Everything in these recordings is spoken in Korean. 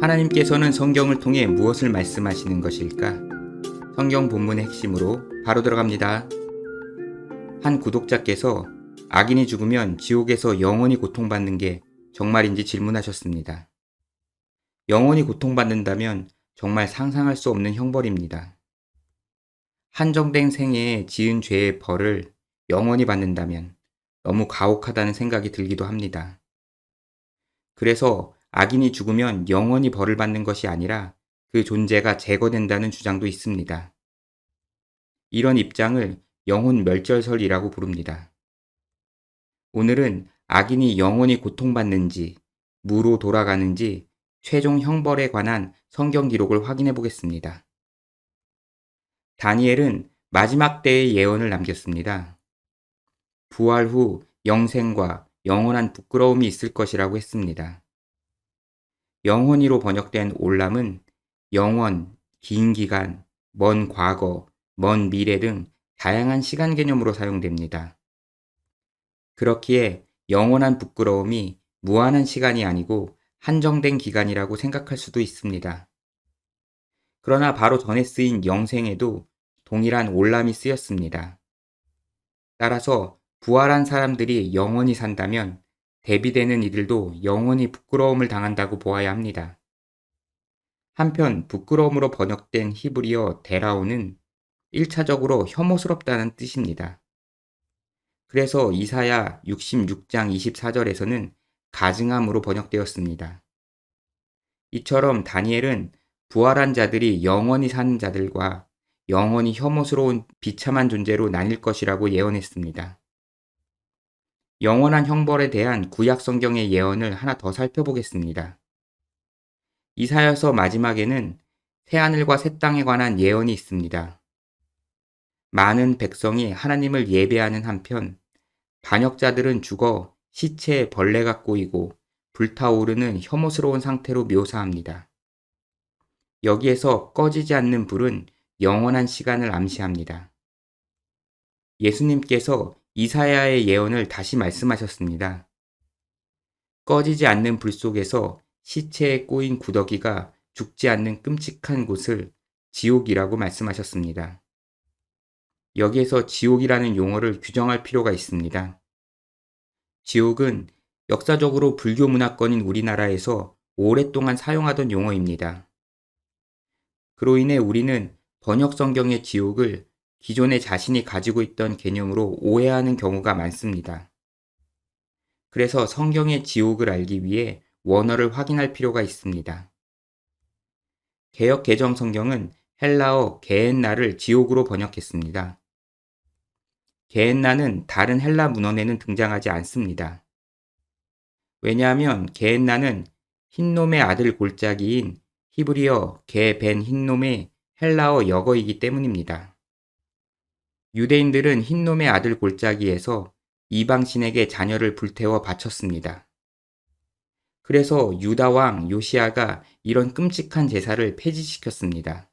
하나님께서는 성경을 통해 무엇을 말씀하시는 것일까? 성경 본문의 핵심으로 바로 들어갑니다. 한 구독자께서 악인이 죽으면 지옥에서 영원히 고통받는 게 정말인지 질문하셨습니다. 영원히 고통받는다면 정말 상상할 수 없는 형벌입니다. 한정된 생애에 지은 죄의 벌을 영원히 받는다면 너무 가혹하다는 생각이 들기도 합니다. 그래서 악인이 죽으면 영원히 벌을 받는 것이 아니라 그 존재가 제거된다는 주장도 있습니다. 이런 입장을 영혼 멸절설이라고 부릅니다. 오늘은 악인이 영원히 고통받는지, 무로 돌아가는지 최종 형벌에 관한 성경 기록을 확인해 보겠습니다. 다니엘은 마지막 때의 예언을 남겼습니다. 부활 후 영생과 영원한 부끄러움이 있을 것이라고 했습니다. 영원히로 번역된 올람은 영원, 긴 기간, 먼 과거, 먼 미래 등 다양한 시간 개념으로 사용됩니다. 그렇기에 영원한 부끄러움이 무한한 시간이 아니고 한정된 기간이라고 생각할 수도 있습니다. 그러나 바로 전에 쓰인 영생에도 동일한 올람이 쓰였습니다. 따라서 부활한 사람들이 영원히 산다면 대비되는 이들도 영원히 부끄러움을 당한다고 보아야 합니다. 한편 부끄러움으로 번역된 히브리어 데라오는 1차적으로 혐오스럽다는 뜻입니다. 그래서 이사야 66장 24절에서는 가증함으로 번역되었습니다. 이처럼 다니엘은 부활한 자들이 영원히 사는 자들과 영원히 혐오스러운 비참한 존재로 나뉠 것이라고 예언했습니다. 영원한 형벌에 대한 구약 성경의 예언을 하나 더 살펴보겠습니다. 이사야서 마지막에는 새하늘과 새 땅에 관한 예언이 있습니다. 많은 백성이 하나님을 예배하는 한편 반역자들은 죽어 시체에 벌레가 꼬이고 불타오르는 혐오스러운 상태로 묘사합니다. 여기에서 꺼지지 않는 불은 영원한 시간을 암시합니다. 예수님께서 이사야의 예언을 다시 말씀하셨습니다. 꺼지지 않는 불 속에서 시체에 꼬인 구더기가 죽지 않는 끔찍한 곳을 지옥이라고 말씀하셨습니다. 여기에서 지옥이라는 용어를 규정할 필요가 있습니다. 지옥은 역사적으로 불교 문화권인 우리나라에서 오랫동안 사용하던 용어입니다. 그로 인해 우리는 번역 성경의 지옥을 기존에 자신이 가지고 있던 개념으로 오해하는 경우가 많습니다. 그래서 성경의 지옥을 알기 위해 원어를 확인할 필요가 있습니다. 개역 개정 성경은 헬라어 게엔나를 지옥으로 번역했습니다. 게엔나는 다른 헬라 문헌에는 등장하지 않습니다. 왜냐하면 게엔나는 흰놈의 아들 골짜기인 히브리어 게벤 흰놈의 헬라어 역어이기 때문입니다. 유대인들은 흰놈의 아들 골짜기에서 이방신에게 자녀를 불태워 바쳤습니다. 그래서 유다 왕 요시아가 이런 끔찍한 제사를 폐지시켰습니다.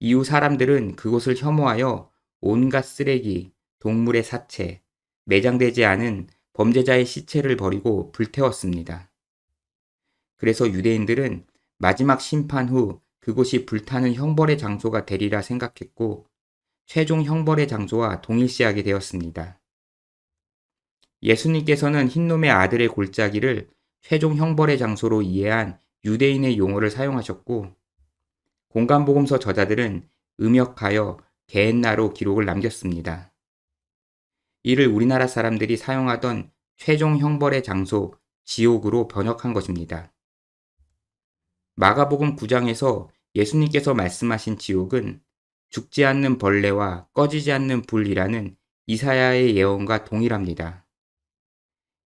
이후 사람들은 그곳을 혐오하여 온갖 쓰레기, 동물의 사체, 매장되지 않은 범죄자의 시체를 버리고 불태웠습니다. 그래서 유대인들은 마지막 심판 후 그곳이 불타는 형벌의 장소가 되리라 생각했고 최종 형벌의 장소와 동일시하게 되었습니다. 예수님께서는 흰놈의 아들의 골짜기를 최종 형벌의 장소로 이해한 유대인의 용어를 사용하셨고 공간복음서 저자들은 음역하여 게엔나로 기록을 남겼습니다. 이를 우리나라 사람들이 사용하던 최종 형벌의 장소 지옥으로 번역한 것입니다. 마가복음 9장에서 예수님께서 말씀하신 지옥은 죽지 않는 벌레와 꺼지지 않는 불이라는 이사야의 예언과 동일합니다.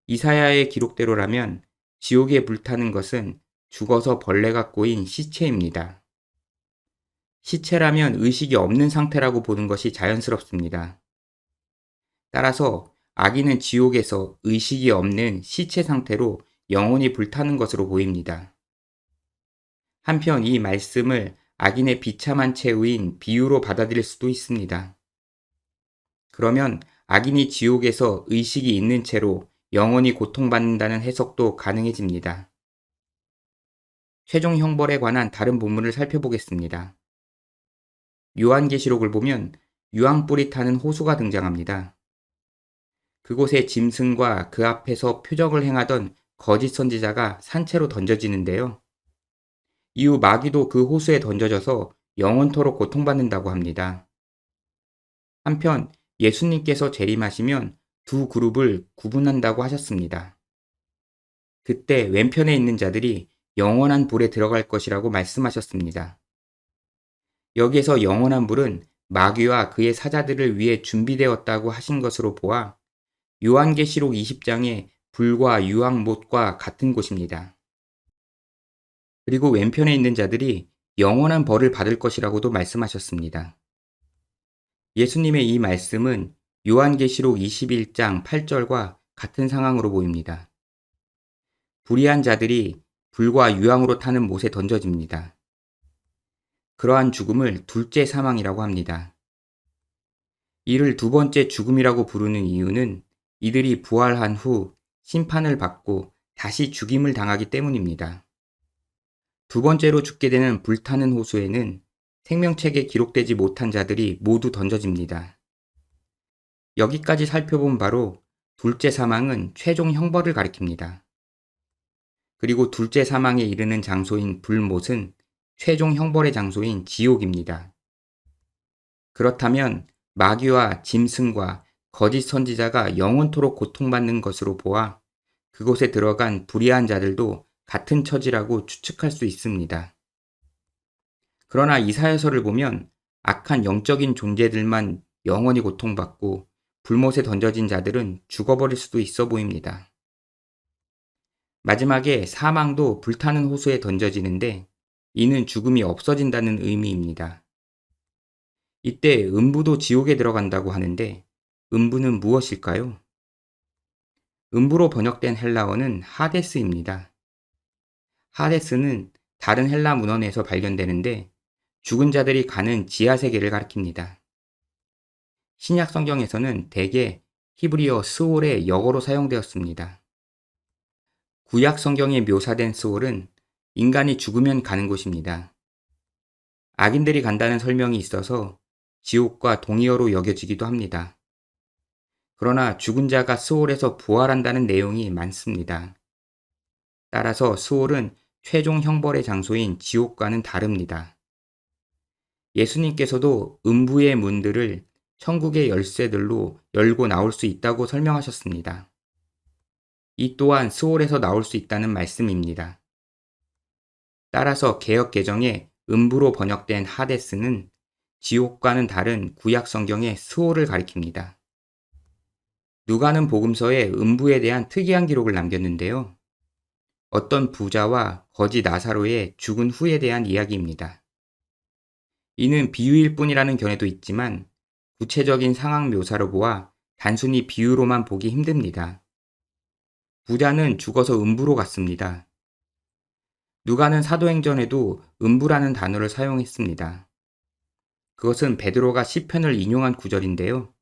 이사야의 기록대로라면 지옥에 불타는 것은 죽어서 벌레가 꼬인 시체입니다. 시체라면 의식이 없는 상태라고 보는 것이 자연스럽습니다. 따라서 악인은 지옥에서 의식이 없는 시체 상태로 영원히 불타는 것으로 보입니다. 한편 이 말씀을 악인의 비참한 최후인 비유로 받아들일 수도 있습니다. 그러면 악인이 지옥에서 의식이 있는 채로 영원히 고통받는다는 해석도 가능해집니다. 최종 형벌에 관한 다른 본문을 살펴보겠습니다. 요한계시록을 보면 유황불이 타는 호수가 등장합니다. 그곳에 짐승과 그 앞에서 표적을 행하던 거짓 선지자가 산채로 던져지는데요. 이후 마귀도 그 호수에 던져져서 영원토록 고통받는다고 합니다. 한편 예수님께서 재림하시면 두 그룹을 구분한다고 하셨습니다. 그때 왼편에 있는 자들이 영원한 불에 들어갈 것이라고 말씀하셨습니다. 여기에서 영원한 불은 마귀와 그의 사자들을 위해 준비되었다고 하신 것으로 보아 요한계시록 20장의 불과 유황못과 같은 곳입니다. 그리고 왼편에 있는 자들이 영원한 벌을 받을 것이라고도 말씀하셨습니다. 예수님의 이 말씀은 요한계시록 21장 8절과 같은 상황으로 보입니다. 불의한 자들이 불과 유황으로 타는 못에 던져집니다. 그러한 죽음을 둘째 사망이라고 합니다. 이를 두 번째 죽음이라고 부르는 이유는 이들이 부활한 후 심판을 받고 다시 죽임을 당하기 때문입니다. 두 번째로 죽게 되는 불타는 호수에는 생명책에 기록되지 못한 자들이 모두 던져집니다. 여기까지 살펴본 바로 둘째 사망은 최종 형벌을 가리킵니다. 그리고 둘째 사망에 이르는 장소인 불못은 최종 형벌의 장소인 지옥입니다. 그렇다면 마귀와 짐승과 거짓 선지자가 영원토록 고통받는 것으로 보아 그곳에 들어간 불의한 자들도 같은 처지라고 추측할 수 있습니다. 그러나 이사야서를 보면 악한 영적인 존재들만 영원히 고통받고 불못에 던져진 자들은 죽어버릴 수도 있어 보입니다. 마지막에 사망도 불타는 호수에 던져지는데 이는 죽음이 없어진다는 의미입니다. 이때 음부도 지옥에 들어간다고 하는데 음부는 무엇일까요? 음부로 번역된 헬라어는 하데스입니다. 하데스는 다른 헬라 문헌에서 발견되는데 죽은 자들이 가는 지하세계를 가리킵니다. 신약 성경에서는 대개 히브리어 스올의 역어로 사용되었습니다. 구약 성경에 묘사된 스올은 인간이 죽으면 가는 곳입니다. 악인들이 간다는 설명이 있어서 지옥과 동의어로 여겨지기도 합니다. 그러나 죽은 자가 스올에서 부활한다는 내용이 많습니다. 따라서 스올은 최종 형벌의 장소인 지옥과는 다릅니다. 예수님께서도 음부의 문들을 천국의 열쇠들로 열고 나올 수 있다고 설명하셨습니다. 이 또한 스올에서 나올 수 있다는 말씀입니다. 따라서 개역 개정에 음부로 번역된 하데스는 지옥과는 다른 구약 성경의 스올을 가리킵니다. 누가는 복음서에 음부에 대한 특이한 기록을 남겼는데요. 어떤 부자와 거지 나사로의 죽은 후에 대한 이야기입니다. 이는 비유일 뿐이라는 견해도 있지만 구체적인 상황 묘사로 보아 단순히 비유로만 보기 힘듭니다. 부자는 죽어서 음부로 갔습니다. 누가는 사도행전에도 음부라는 단어를 사용했습니다. 그것은 베드로가 시편을 인용한 구절인데요.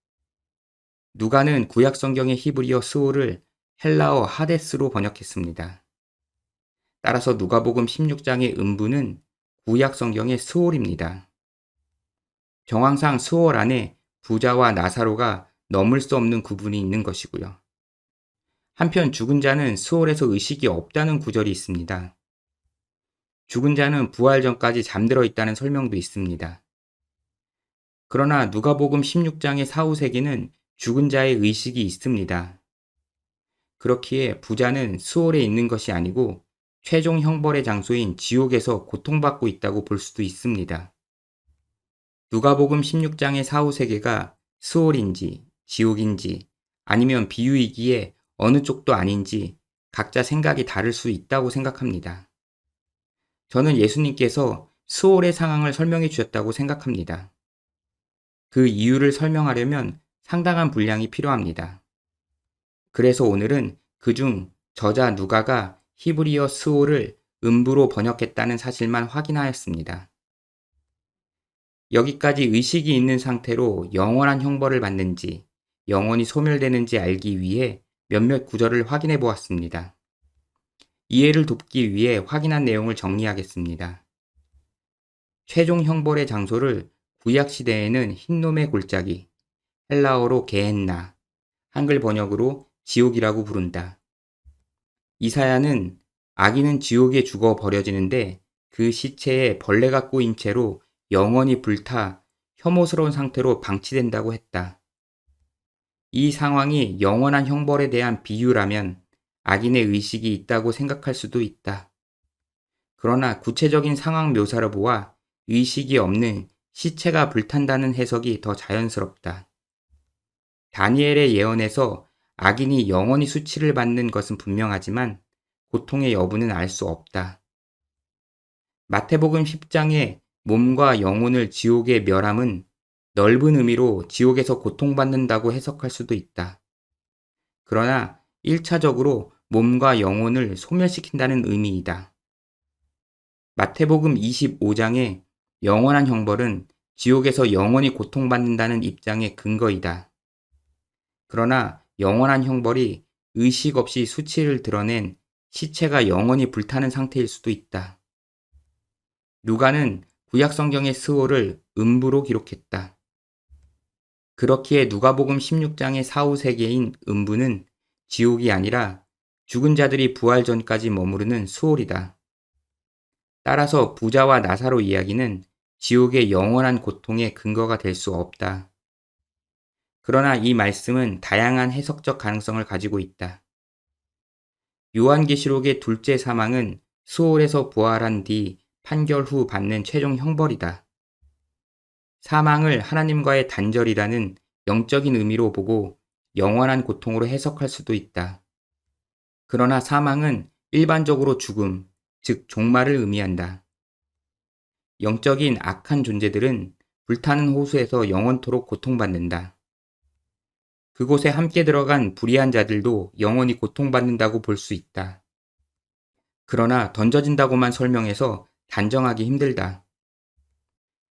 누가는 구약 성경의 히브리어 스올을 헬라어 하데스로 번역했습니다. 따라서 누가복음 16장의 음부는 구약 성경의 스올입니다. 정황상 스올 안에 부자와 나사로가 넘을 수 없는 구분이 있는 것이고요. 한편 죽은 자는 스올에서 의식이 없다는 구절이 있습니다. 죽은 자는 부활 전까지 잠들어 있다는 설명도 있습니다. 그러나 누가복음 16장의 사후세계는 죽은 자의 의식이 있습니다. 그렇기에 부자는 스올에 있는 것이 아니고 최종 형벌의 장소인 지옥에서 고통받고 있다고 볼 수도 있습니다. 누가복음 16장의 사후세계가 스올인지 지옥인지 아니면 비유이기에 어느 쪽도 아닌지 각자 생각이 다를 수 있다고 생각합니다. 저는 예수님께서 스올의 상황을 설명해 주셨다고 생각합니다. 그 이유를 설명하려면 상당한 분량이 필요합니다. 그래서 오늘은 그중 저자 누가가 히브리어 스올을 음부로 번역했다는 사실만 확인하였습니다. 여기까지 의식이 있는 상태로 영원한 형벌을 받는지 영원히 소멸되는지 알기 위해 몇몇 구절을 확인해 보았습니다. 이해를 돕기 위해 확인한 내용을 정리하겠습니다. 최종 형벌의 장소를 구약시대에는 흰놈의 골짜기, 헬라어로 게헨나, 한글 번역으로 지옥이라고 부른다. 이사야는 악인은 지옥에 죽어 버려지는데 그 시체에 벌레가 꼬인 채로 영원히 불타 혐오스러운 상태로 방치된다고 했다. 이 상황이 영원한 형벌에 대한 비유라면 악인의 의식이 있다고 생각할 수도 있다. 그러나 구체적인 상황 묘사를 보아 의식이 없는 시체가 불탄다는 해석이 더 자연스럽다. 다니엘의 예언에서 악인이 영원히 수치를 받는 것은 분명하지만 고통의 여부는 알 수 없다. 마태복음 10장의 몸과 영혼을 지옥에 멸함은 넓은 의미로 지옥에서 고통받는다고 해석할 수도 있다. 그러나 1차적으로 몸과 영혼을 소멸시킨다는 의미이다. 마태복음 25장의 영원한 형벌은 지옥에서 영원히 고통받는다는 입장의 근거이다. 그러나 영원한 형벌이 의식 없이 수치를 드러낸 시체가 영원히 불타는 상태일 수도 있다. 누가는 구약성경의 스호를 음부로 기록했다. 그렇기에 누가복음 16장의 사후세계인 음부는 지옥이 아니라 죽은 자들이 부활 전까지 머무르는 수홀이다. 따라서 부자와 나사로 이야기는 지옥의 영원한 고통의 근거가 될 수 없다. 그러나 이 말씀은 다양한 해석적 가능성을 가지고 있다. 요한계시록의 둘째 사망은 수홀에서 부활한 뒤 판결 후 받는 최종 형벌이다. 사망을 하나님과의 단절이라는 영적인 의미로 보고 영원한 고통으로 해석할 수도 있다. 그러나 사망은 일반적으로 죽음, 즉 종말을 의미한다. 영적인 악한 존재들은 불타는 호수에서 영원토록 고통받는다. 그곳에 함께 들어간 불의한 자들도 영원히 고통받는다고 볼 수 있다. 그러나 던져진다고만 설명해서 단정하기 힘들다.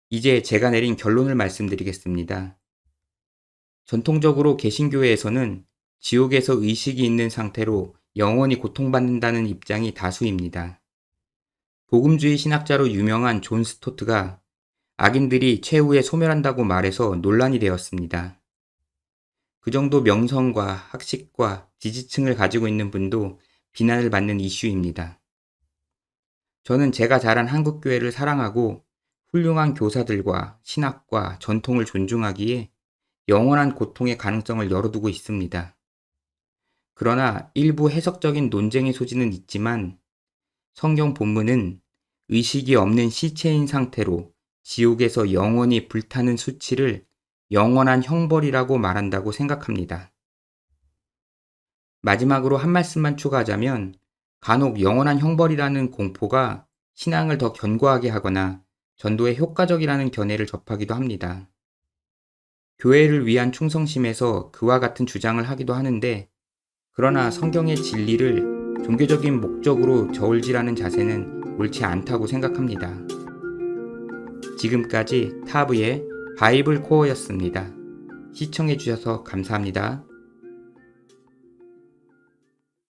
이제 제가 내린 결론을 말씀드리겠습니다. 전통적으로 개신교회에서는 지옥에서 의식이 있는 상태로 영원히 고통받는다는 입장이 다수입니다. 복음주의 신학자로 유명한 존 스토트가 악인들이 최후에 소멸한다고 말해서 논란이 되었습니다. 그 정도 명성과 학식과 지지층을 가지고 있는 분도 비난을 받는 이슈입니다. 저는 제가 자란 한국교회를 사랑하고 훌륭한 교사들과 신학과 전통을 존중하기에 영원한 고통의 가능성을 열어두고 있습니다. 그러나 일부 해석적인 논쟁의 소지는 있지만 성경 본문은 의식이 없는 시체인 상태로 지옥에서 영원히 불타는 수치를 영원한 형벌이라고 말한다고 생각합니다. 마지막으로 한 말씀만 추가하자면 간혹 영원한 형벌이라는 공포가 신앙을 더 견고하게 하거나 전도에 효과적이라는 견해를 접하기도 합니다. 교회를 위한 충성심에서 그와 같은 주장을 하기도 하는데 그러나 성경의 진리를 종교적인 목적으로 저울질하는 자세는 옳지 않다고 생각합니다. 지금까지 타브의 바이블 코어였습니다. 시청해주셔서 감사합니다.